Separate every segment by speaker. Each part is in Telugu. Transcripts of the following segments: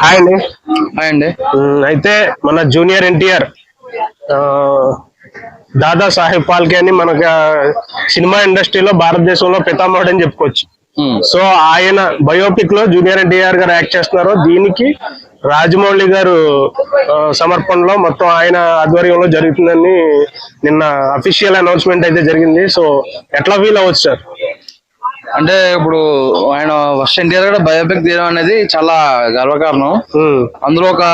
Speaker 1: హాయ్ అండి.
Speaker 2: హాయ్ అండి.
Speaker 1: అయితే మన జూనియర్ ఎన్టీఆర్ దాదా సాహెబ్ ఫాల్కే అని మనకు సినిమా ఇండస్ట్రీలో భారతదేశంలో పితామహుడు అని చెప్పుకోవచ్చు. సో ఆయన బయోపిక్ లో జూనియర్ ఎన్టీఆర్ గారు యాక్ట్ చేస్తున్నారు. దీనికి రాజమౌళి గారు సమర్పణలో మొత్తం ఆయన ఆధ్వర్యంలో జరుగుతుందని నిన్న అఫీషియల్ అనౌన్స్మెంట్ అయితే జరిగింది. సో ఎట్లా ఫీల్ అవ్వచ్చు సార్?
Speaker 2: అంటే ఇప్పుడు ఆయన ఫస్ట్ ఎన్టీఆర్ గారు బయోపిక్ తీయడం అనేది చాలా గర్వకారణం. అందులో ఒక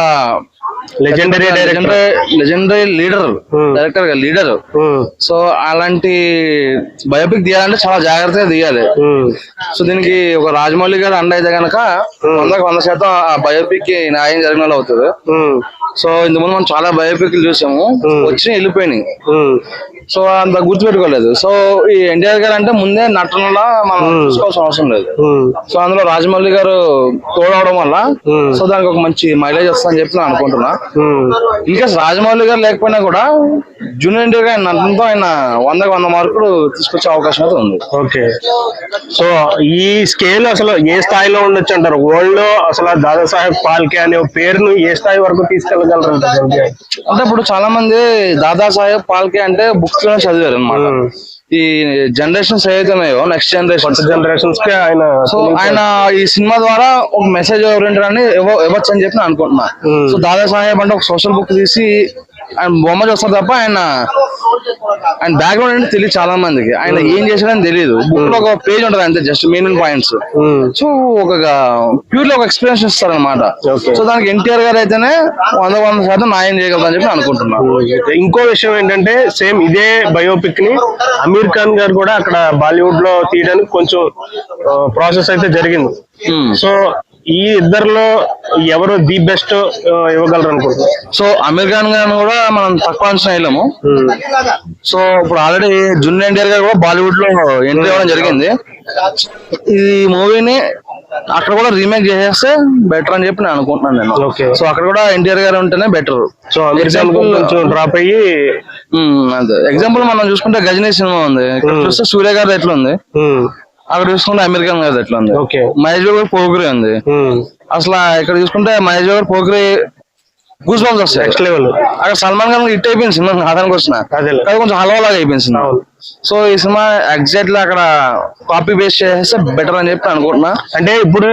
Speaker 2: లెజెండరీ డైరెక్టర్ లీడర్. సో అలాంటి బయోపిక్ తీయాలంటే చాలా జాగ్రత్తగా తీయాలి. సో దీనికి ఒక రాజమౌళి గారు అండ అయితే కనుక 100% ఆ బయోపిక్ కి న్యాయం జరిగిన అవుతుంది. సో ఇంతకుముందు మనం చాలా బయోపిక్లు చూసాము, వచ్చి వెళ్ళిపోయినాయి. సో అంత గుర్తుపెట్టుకోలేదు. సో ఈ ఎన్టీఆర్ గారు అంటే ముందే నటనలో మనం చూసుకోవాల్సిన అవసరం లేదు. సో అందులో రాజమౌళి గారు తోడవడం వల్ల సో దానికి ఒక మంచి మైలేజ్ వస్తుందని చెప్పి నేను అనుకుంటున్నా. ఇంకా రాజమౌళి గారు లేకపోయినా కూడా జూనియర్ ఎన్టీఆర్ గారు నటనతో ఆయన 100 మార్కులు తీసుకొచ్చే అవకాశం అయితే ఉంది.
Speaker 1: ఓకే. సో ఈ స్కేల్ అసలు ఏ స్థాయిలో ఉండొచ్చు అంటారు? వరల్డ్ లో అసలు దాదాసాహెబ్ ఫాల్కే అనే పేరును ఏ స్థాయి వరకు తీసుకెళ్ళగలరు అంటే
Speaker 2: ఇప్పుడు చాలా మంది దాదాసాహెబ్ ఫాల్కే అంటే బుక్స్ లో చదివారు అనమాట. ఈ జనరేషన్స్ ఏవైతున్నాయో నెక్స్ట్ జనరేషన్స్ కి ఆయన ఈ సినిమా ద్వారా ఒక మెసేజ్ ఓరియంటెడ్ అని ఇవ్వచ్చు అని చెప్పి అనుకుంటున్నా. సో దాదాసాహెబ్ అంటే ఒక సోషల్ బుక్ తీసి ఆయన బొమ్మ చూస్తారు తప్ప ఆయన బ్యాక్గ్రౌండ్ అంటే తెలియదు చాలా మందికి. ఆయన ఏం చేశాడని తెలియదు. బుక్ లో ఒక పేజ్ ఉంటుంది అంతే, జస్ట్ మెయిన్ పాయింట్స్. సో ఒక ప్యూర్లీ ఒక ఎక్స్పీరియన్స్ ఇస్తారు అనమాట. సో దానికి ఎన్టీఆర్ గారు అయితేనే 100% న్యాయం చేయగలరని చెప్పి అనుకుంటున్నాను.
Speaker 1: ఇంకో విషయం ఏంటంటే సేమ్ ఇదే బయోపిక్ ని అమీర్ ఖాన్ గారు కూడా అక్కడ బాలీవుడ్ లో తీయడానికి కొంచెం ప్రాసెస్ అయితే జరిగింది. సో ఈ ఇద్దరిలో ఎవరు ది బెస్ట్ ఇవ్వగలరు అనుకుంటున్నారు?
Speaker 2: సో అమీర్ ఖాన్ గారు కూడా మనం తక్కువ అంచనా వేయలేము. సో ఇప్పుడు ఆల్రెడీ జూనియర్ ఎన్టీఆర్ గారు కూడా బాలీవుడ్ లో ఎంట్రీ అవ్వడం జరిగింది. ఈ మూవీని అక్కడ కూడా రీమేక్ చేసేస్తే బెటర్ అని చెప్పి నేను అనుకుంటున్నాను నేను. సో అక్కడ కూడా ఎన్టీఆర్ గారు ఉంటేనే బెటర్.
Speaker 1: సో కొంచెం డ్రాప్ అయ్యి
Speaker 2: అదే ఎగ్జాంపుల్ మనం చూసుకుంటే గజనీ సినిమా ఉంది, చూస్తే సూర్య గారు ఎట్లా ఉంది, అక్కడ చూసుకుంటే అమీర్ ఖాన్ గారు ఎట్లా ఉంది, మహేష్ బాబు గారు పోగ్రీ ఉంది. అసలు ఇక్కడ చూసుకుంటే మహేష్ బాబు గారు పోగ్రీ గూస్ బంప్స్ వస్తాయి నెక్స్ట్ లెవెల్. అక్కడ సల్మాన్ ఖాన్ హిట్ అయిపోయింది సినిమా, అతనికి వచ్చిన అది కొంచెం హల్వాలాగా అయిపోయింది సినిమా. సో ఈ సినిమా ఎగ్జాక్ట్లీ అక్కడ కాపీ బేస్ చేస్తే బెటర్ అని చెప్పి అనుకుంటున్నా.
Speaker 1: అంటే ఇప్పుడు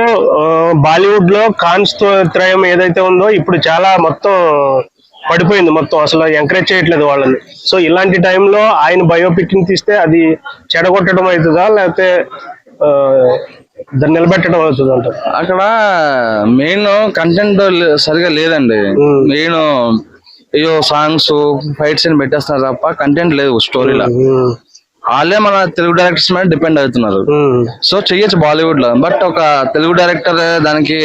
Speaker 1: బాలీవుడ్ లో ఖాన్స్ త్రయం ఏదైతే ఉందో ఇప్పుడు చాలా మొత్తం పడిపోయింది, మొత్తం అసలు ఎంకరేజ్ చేయట్లేదు వాళ్ళని. సో ఇలాంటి టైంలో ఆయన బయోపిక్ ని తీస్తే అది చెడగొట్టడం అవుతుందా లేకపోతే దాన్ని నిలబెట్టడం అవుతుంది అంటారు?
Speaker 2: అక్కడ మెయిన్ కంటెంట్ సరిగా లేదండి. మెయిన్ అయ్యో సాంగ్స్ ఫైట్స్ అని పెట్టేస్తున్నారు తప్ప కంటెంట్ లేదు స్టోరీలో. వాళ్ళే మన తెలుగు డైరెక్టర్స్ మీద డిపెండ్ అవుతున్నారు. సో చెయ్యొచ్చు బాలీవుడ్ లో, బట్ ఒక తెలుగు డైరెక్టర్ దానికి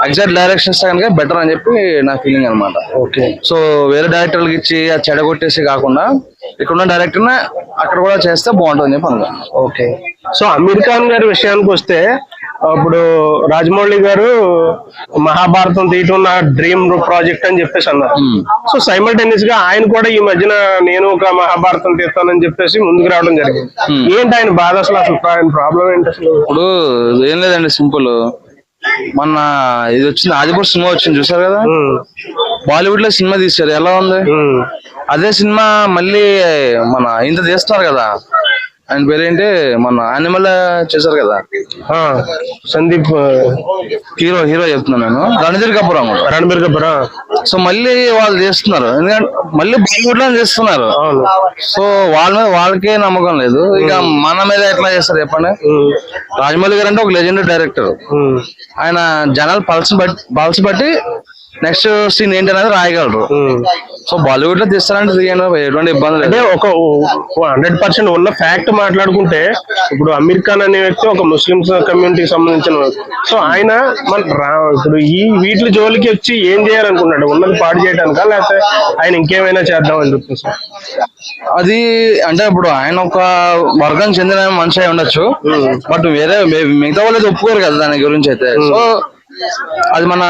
Speaker 2: ఎగ్జాక్ట్ డైరెక్షన్ ఇస్తే కనుక బెటర్ అని చెప్పి నా ఫీలింగ్ అనమాట.
Speaker 1: ఓకే.
Speaker 2: సో వేరే డైరెక్టర్లకి ఇచ్చి అది చెడగొట్టేసి కాకుండా ఇక్కడున్న డైరెక్టర్ నే అక్కడ కూడా చేస్తే బాగుంటుంది చెప్పి అనుకున్నాను.
Speaker 1: ఓకే. సో అమీర్ ఖాన్ గారి విషయానికి వస్తే ఇప్పుడు రాజమౌళి గారు మహాభారతం తీయటం నా డ్రీమ్ ప్రాజెక్ట్ అని చెప్పేసి అన్నారు. సో సైమల్టేనియస్ గా ఆయన కూడా ఈ మధ్యన నేను ఒక మహాభారతం తీస్తానని చెప్పేసి ముందుకు రావడం జరిగింది. ఏంటి ఆయన బాధ? అసలు ఆయన ప్రాబ్లం ఏంటి అసలు?
Speaker 2: ఇప్పుడు ఏం లేదండి, సింపుల్. మొన్న ఇది వచ్చింది, ఆదిపురుష్ సినిమా వచ్చింది చూసారు కదా, బాలీవుడ్ లో సినిమా తీశారు, ఎలా ఉంది? అదే సినిమా మళ్ళీ మన ఇంత తీస్తున్నారు కదా, ఆయన పేరేంటి, మన యానిమల్ చేశారు కదా
Speaker 1: సందీప్,
Speaker 2: హీరో చెప్తున్నాను నేను, రణబీర్ కపూర్. సో మళ్ళీ వాళ్ళు చేస్తున్నారు, ఎందుకంటే మళ్ళీ బాలీవుడ్ లో చేస్తున్నారు. సో వాళ్ళ మీద వాళ్ళకే నమ్మకం లేదు, ఇక మన మీద ఎట్లా చేస్తారు చెప్పండి. రాజమౌళి గారు అంటే ఒక లెజెండరీ డైరెక్టర్. ఆయన జనాలు పల్స్ బట్టి నెక్స్ట్ సీన్ ఏంటి అనేది రాయగలరు. సో బాలీవుడ్ లో తీస్తారంటే ఎటువంటి ఇబ్బంది లేదు.
Speaker 1: అంటే ఒక 100% ఉన్న ఫ్యాక్ట్ మాట్లాడుకుంటే ఇప్పుడు అమీర్ ఖాన్ అనే వ్యక్తి ఒక ముస్లిమ్స్ కమ్యూనిటీకి సంబంధించిన వ్యక్తి. సో ఆయన ఇప్పుడు ఈ వీటి జోలికి వచ్చి ఏం చేయాలనుకున్నాడు? ఉన్నది పాడు చేయడానికా లేకపోతే ఆయన ఇంకేమైనా చేద్దామని చెప్పేసి?
Speaker 2: అది అంటే ఇప్పుడు ఆయన ఒక వర్గం చెందిన మనిషి అయి ఉండొచ్చు, బట్ వేరే మిగతా వాళ్ళు ఒప్పుకోరు కదా దాని గురించి అయితే. సో అది మన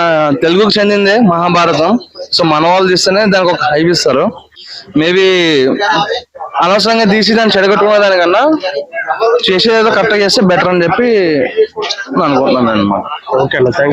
Speaker 2: తెలుగుకు చెందిందే మహాభారతం. సో మన వాళ్ళు తీస్తేనే దానికి ఒక హైప్ ఇస్తారు. మేబీ అనవసరంగా తీసి దాన్ని చెడగొట్టుకునే దానికన్నా చేసేదో కరెక్ట్గా చేస్తే బెటర్ అని చెప్పి అనుకుంటున్నాను అనమాట.
Speaker 1: ఓకే అన్న, థ్యాంక్ యూ.